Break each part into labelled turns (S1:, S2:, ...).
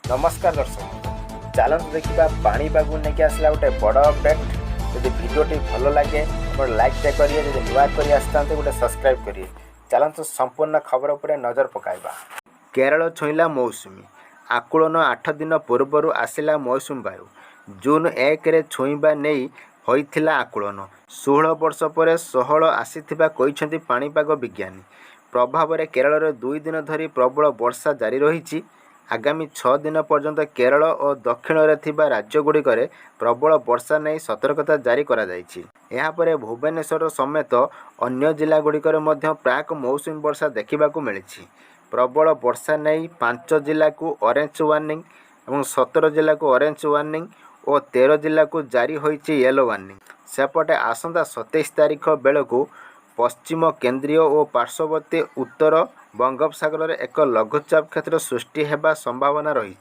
S1: नमस्कार दर्शक चलते देखा पाणीपाग नहीं आसला गोटे बड़ अपडेट। जब भिडटी भल लगे गोटे लाइक करिए, जब नुआ कर आसता गोटे सब्सक्राइब करिए। चलते संपूर्ण खबर पर नजर पकाइबा। केरल छुईला मौसुमी आकलन 8 दिन पूर्व आसला मौसुमी वायु जून 1 रे छुईबा नहीं होइथिला आकलन। 16 वर्ष पर सहल आसीथिबा कहिसेंती पाणीपाग विज्ञानी। प्रभाव में केरल में 2 दिन धरी प्रबल वर्षा जारी रही। आगामी 6 दिन पर्यंत केरल और दक्षिण में थिबा राज्यगुड़िक प्रबल वर्षा नहीं सतर्कता जारी करा जायछि। यापर भुवनेश्वर समेत अन्य जिलागुड़िक प्राक मौसुमी वर्षा देखा मिली। प्रबल वर्षा नहीं 5 जिला को ऑरेंज वार्निंग और 17 जिला को ऑरेंज वार्निंग और 13 जिला को जारी होइछि येलो वार्निंग। सेपटे आसंता 27 तारीख बेलू पश्चिम केन्द्रीय और पार्श्ववर्ती उत्तर बंगोपसागर में एक लघुचाप क्षेत्र सृष्टि हेबा संभावना रही।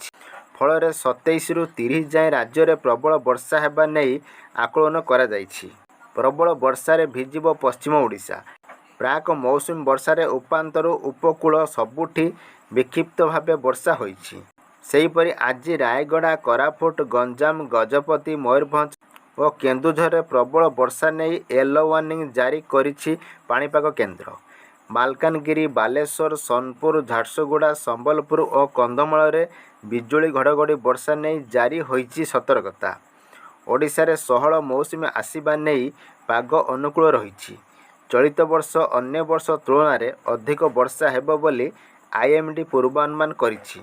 S1: फल 27 रु 30 जाए राज्य में प्रबल वर्षा हेबा नहीं आकलन करा जायछि। प्रबल वर्षा भिजिब पश्चिम ओडिशा। प्राक मौसुमी वर्षा उपांतर उपकूल सबुठी विक्षिप्त भाव वर्षा होइछि। सेहीपरि आज रायगड़ा, कोरापुट, गंजाम, गजपति, मयूरभंज और केन्दुझर प्रबल वर्षा नहीं येलो वार्निंग जारी करिछि पाणीपाग केन्द्र। मालकानगिरी, बालेश्वर, सोनपुर, झारसुगुड़ा, संबलपुर और कंधमाल रे बिजुली घड़घड़ी वर्षा नहीं जारी होइछि सतर्कता। ओडिशा रे सहल मौसुमी आसीबा नहीं पाग अनुकूल रहिछि। चलित वर्ष अन्य वर्ष तुलन में अधिक वर्षा हेबो बोली आईएमडी पूर्वानुमान करिछि।